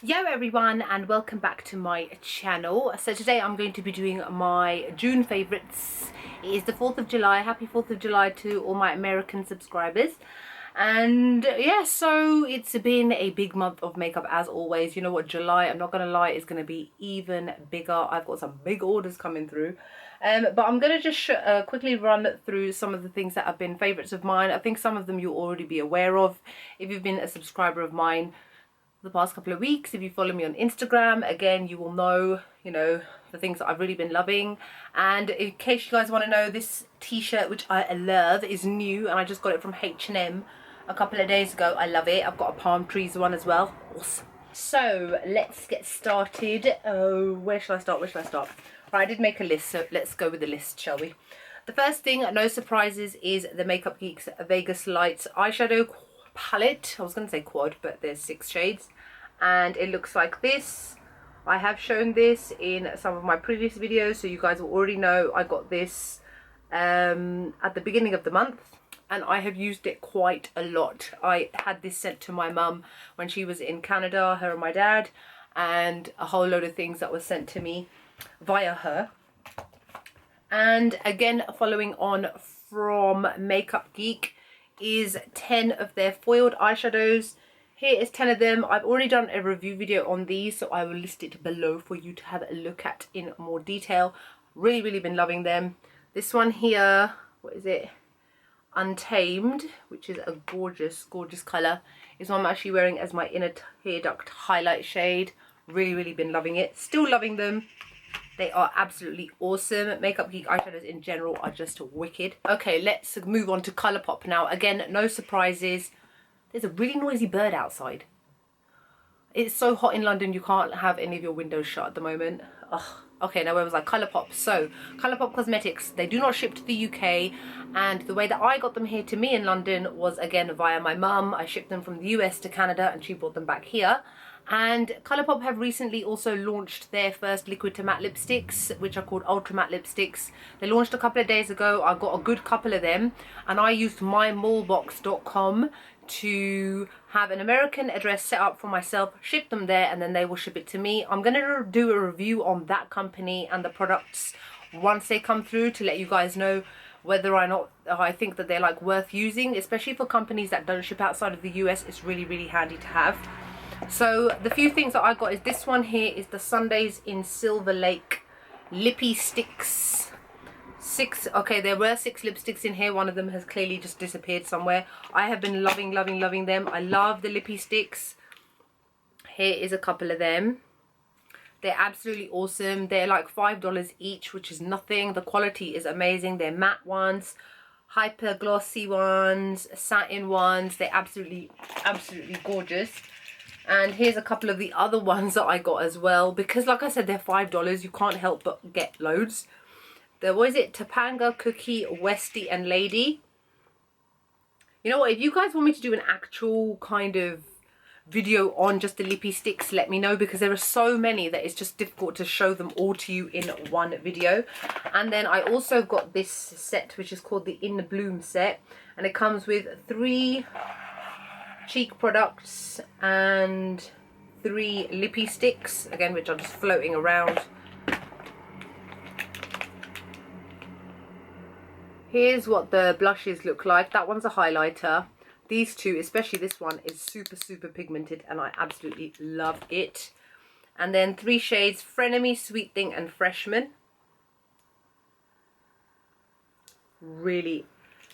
Yo everyone, and welcome back to my channel. So today I'm going to be doing my June favourites. It is the 4th of July. Happy 4th of July to all my American subscribers. And yeah, so it's been a big month of makeup as always. You know what, July, I'm not going to lie, is going to be even bigger. I've got some big orders coming through. But I'm going to just quickly run through some of the things that have been favourites of mine. I think some of them you'll already be aware of if you've been a subscriber of mine the past couple of weeks. If you follow me on Instagram, again, you will know, the things that I've really been loving. And in case you guys want to know, this t-shirt, which I love, is new and I just got it from H&M a couple of days ago. I love it. I've got a palm trees one as well. Awesome. So let's get started. Oh, where shall I start? Right, I did make a list, so let's go with the list, shall we? The first thing, no surprises, is the Makeup Geek Vegas Lights eyeshadow palette. I was going to say quad, but there's 6 shades and it looks like this. I have shown this in some of my previous videos, so you guys will already know I got this at the beginning of the month and I have used it quite a lot. I had this sent to my mum when she was in Canada, her and my dad, and a whole load of things that was sent to me via her. And again, following on from Makeup Geek, is 10 of their foiled eyeshadows. Here is 10 of them. I've already done a review video on these, so I will list it below for you to have a look at in more detail. Really been loving them. This one here, what is it? Untamed, which is a gorgeous colour, is one I'm actually wearing as my inner tear duct highlight shade. Really been loving it. Still loving them. They are absolutely awesome. Makeup Geek eyeshadows in general are just wicked. Okay, let's move on to Colourpop now. Again, no surprises. There's a really noisy bird outside. It's so hot in London, you can't have any of your windows shut at the moment. Ugh. Okay, now where was I? Colourpop. So, Colourpop Cosmetics, they do not ship to the UK. And the way that I got them here to me in London was, again, via my mum. I shipped them from the US to Canada and she brought them back here. And Colourpop have recently also launched their first liquid to matte lipsticks, which are called Ultra Matte Lipsticks. They launched a couple of days ago. I got a good couple of them and I used mymallbox.com to have an American address set up for myself, ship them there, and then they will ship it to me. I'm going to do a review on that company and the products once they come through to let you guys know whether or not I think that they're like worth using, especially for companies that don't ship outside of the US. It's really handy to have. So the few things that I got is this one here is the Sundays in Silverlake Lippie Stix. 6, okay, there were 6 lipsticks in here. One of them has clearly just disappeared somewhere. I have been loving them. I love the Lippie sticks. Here is a couple of them. They're absolutely awesome. They're like $5 each, which is nothing. The quality is amazing. They're matte ones, hyper glossy ones, satin ones. They're absolutely gorgeous. And here's a couple of the other ones that I got as well, because like I said, they're $5. You can't help but get loads. There was it, Topanga, Cookie, Westie and Lady. You know what, if you guys want me to do an actual kind of video on just the Lippie sticks, let me know, because there are so many that it's just difficult to show them all to you in one video. And then I also got this set, which is called the In Bloom set, and it comes with 3 cheek products and 3 Lippie sticks, again, which are just floating around. Here's what the blushes look like. That one's a highlighter. These two, especially this one, is super pigmented and I absolutely love it. And then 3 shades, Frenemy, Sweet Thing and Freshman. Really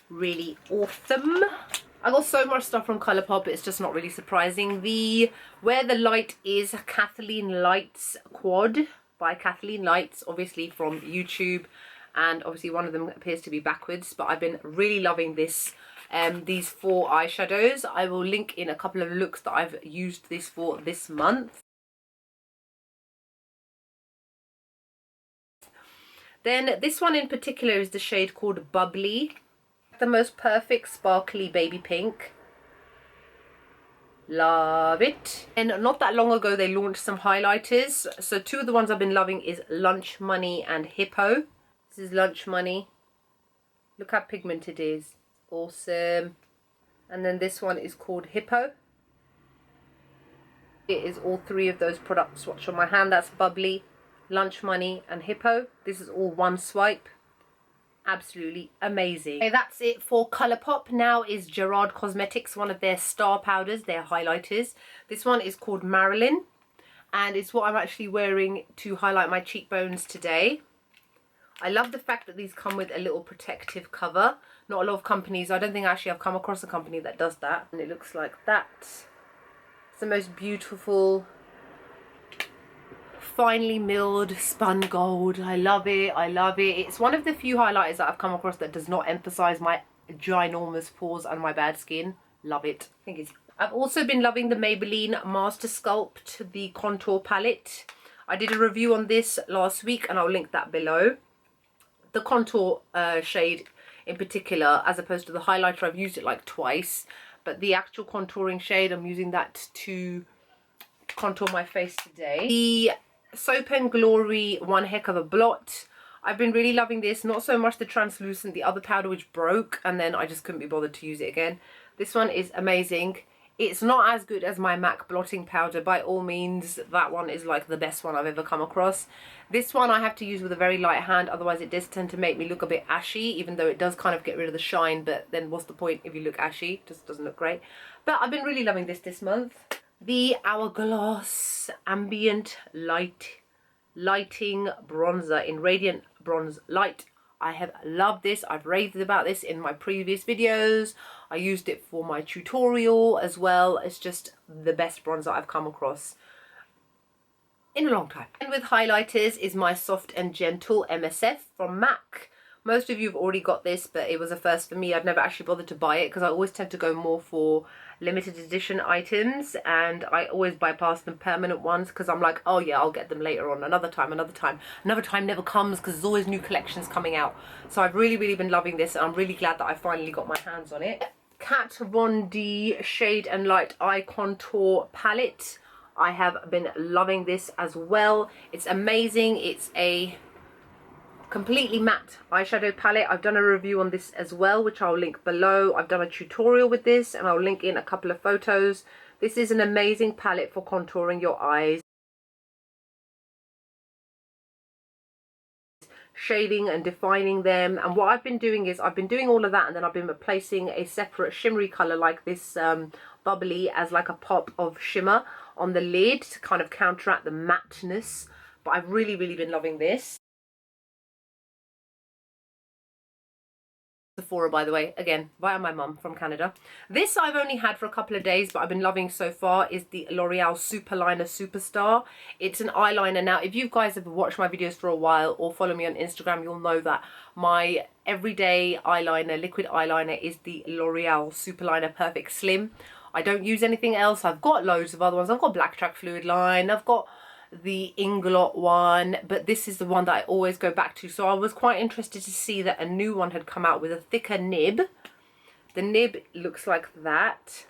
awesome. I got so much stuff from Colourpop, it's just not really surprising. The Where the Light Is Kathleen Lights Quad by Kathleen Lights, obviously from YouTube. And obviously one of them appears to be backwards, but I've been really loving this. These 4 eyeshadows. I will link in a couple of looks that I've used this for this month. Then this one in particular is the shade called Bubbly. The most perfect sparkly baby pink. Love it. And not that long ago they launched some highlighters. So 2 of the ones I've been loving is Lunch Money and Hippo. This is Lunch Money. Look how pigmented it is. Awesome. And then this one is called Hippo. It is all three of those product swatch on my hand. That's Bubbly, Lunch Money and Hippo. This is all one swipe. Absolutely amazing. Okay, that's it for Colourpop. Now is Gerard Cosmetics, one of their star powders, their highlighters. This one is called Marilyn, and it's what I'm actually wearing to highlight my cheekbones today. I love the fact that these come with a little protective cover. Not a lot of companies, I don't think actually I've come across a company that does that. And it looks like that. It's the most beautiful, finely milled spun gold. I love it. I love it. It's one of the few highlighters that I've come across that does not emphasize my ginormous pores and my bad skin. Love it. I think it's... I've also been loving the Maybelline Master Sculpt, the contour palette. I did a review on this last week and I'll link that below. The contour shade in particular, as opposed to the highlighter, I've used it like twice, but the actual contouring shade, I'm using that to contour my face today. The Soap and Glory One Heck of a Blot, I've been really loving this. Not so much the translucent, the other powder which broke and then I just couldn't be bothered to use it again. This one is amazing. It's not as good as my MAC blotting powder by all means. That one is like the best one I've ever come across. This one I have to use with a very light hand, otherwise it does tend to make me look a bit ashy, even though it does kind of get rid of the shine, but then what's the point if you look ashy? It just doesn't look great. But I've been really loving this month. The Hourglass Ambient Lighting Bronzer in Radiant Bronze Light. I have loved this. I've raved about this in my previous videos. I used it for my tutorial as well. It's just the best bronzer I've come across in a long time. And with highlighters is my Soft and Gentle MSF from MAC. Most of you have already got this, but it was a first for me. I've never actually bothered to buy it because I always tend to go more for limited edition items, and I always bypass the permanent ones because I'm like, oh yeah, I'll get them later on, another time never comes because there's always new collections coming out. So I've really been loving this, and I'm really glad that I finally got my hands on it. Kat Von D Shade and Light Eye Contour Palette. I have been loving this as well. It's amazing. It's a completely matte eyeshadow palette. I've done a review on this as well, which I'll link below. I've done a tutorial with this and I'll link in a couple of photos. This is an amazing palette for contouring your eyes, shading and defining them. And what I've been doing is I've been doing all of that, and then I've been replacing a separate shimmery color like this Bubbly as like a pop of shimmer on the lid to kind of counteract the matteness. But I've really been loving this. Sephora, by the way, again via my mum from Canada. This I've only had for a couple of days, but I've been loving so far, is the L'Oreal Superliner Superstar. It's an eyeliner. Now if you guys have watched my videos for a while or follow me on Instagram, you'll know that my everyday eyeliner, liquid eyeliner, is the L'Oreal Superliner Perfect Slim. I don't use anything else. I've got loads of other ones. I've got Black Track Fluid line, I've got the Inglot one, but this is the one that I always go back to. So I was quite interested to see that a new one had come out with a thicker nib. The nib looks like that.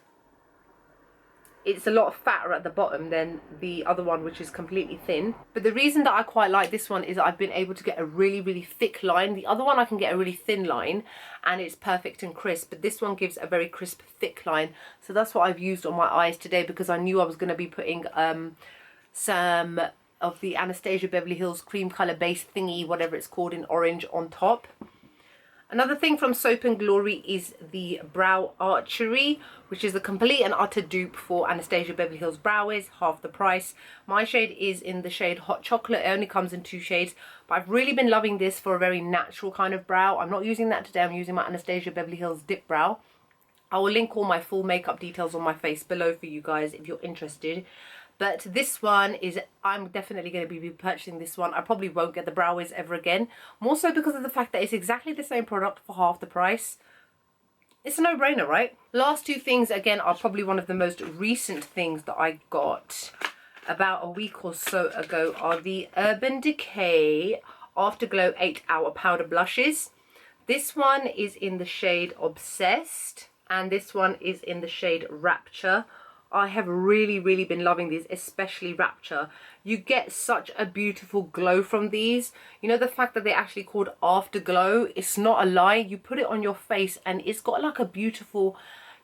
It's a lot fatter at the bottom than the other one, which is completely thin. But the reason that I quite like this one is I've been able to get a really thick line. The other one I can get a really thin line and it's perfect and crisp, but this one gives a very crisp thick line. So that's what I've used on my eyes today, because I knew I was going to be putting some of the Anastasia Beverly Hills cream colour base thingy, whatever it's called, in orange on top. Another thing from Soap and Glory is the Brow Archery, which is a complete and utter dupe for Anastasia Beverly Hills Browies, half the price. My shade is in the shade Hot Chocolate. It only comes in 2 shades, but I've really been loving this for a very natural kind of brow. I'm not using that today. I'm using my Anastasia Beverly Hills Dip Brow. I will link all my full makeup details on my face below for you guys if you're interested. But this one is, I'm definitely going to be purchasing this one. I probably won't get the Browies ever again. More so because of the fact that it's exactly the same product for half the price. It's a no-brainer, right? Last 2 things, again, are probably one of the most recent things that I got about a week or so ago, are the Urban Decay Afterglow 8-Hour Powder Blushes. This one is in the shade Obsessed, and this one is in the shade Rapture. I have really been loving these, especially Rapture. You get such a beautiful glow from these. You know, the fact that they're actually called Afterglow, it's not a lie. You put it on your face and it's got like a beautiful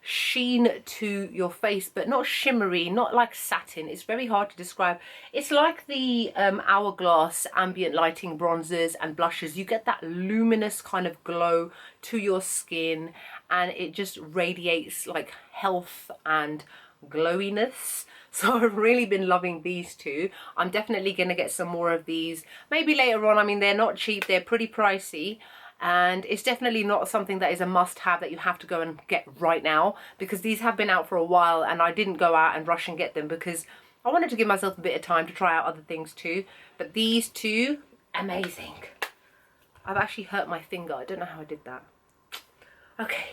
sheen to your face, but not shimmery, not like satin. It's very hard to describe. It's like the Hourglass ambient lighting bronzers and blushes. You get that luminous kind of glow to your skin, and it just radiates like health and glowiness. So I've really been loving these two. I'm definitely going to get some more of these maybe later on. I mean, they're not cheap, they're pretty pricey. And it's definitely not something that is a must-have that you have to go and get right now, because these have been out for a while and I didn't go out and rush and get them because I wanted to give myself a bit of time to try out other things too. But these two, amazing. I've actually hurt my finger. I don't know how I did that. Okay,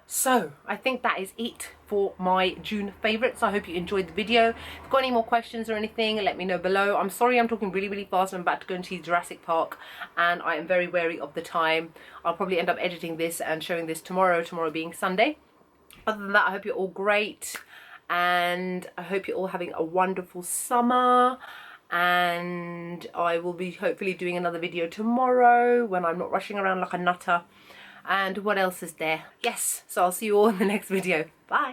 so I think that is it for my June favourites. I hope you enjoyed the video. If you've got any more questions or anything, let me know below. I'm sorry I'm talking really fast. I'm about to go and see Jurassic Park and I am very wary of the time. I'll probably end up editing this and showing this tomorrow being Sunday. Other than that, I hope you're all great and I hope you're all having a wonderful summer. And I will be hopefully doing another video tomorrow when I'm not rushing around like a nutter. And what else is there? Yes, so I'll see you all in the next video. Bye.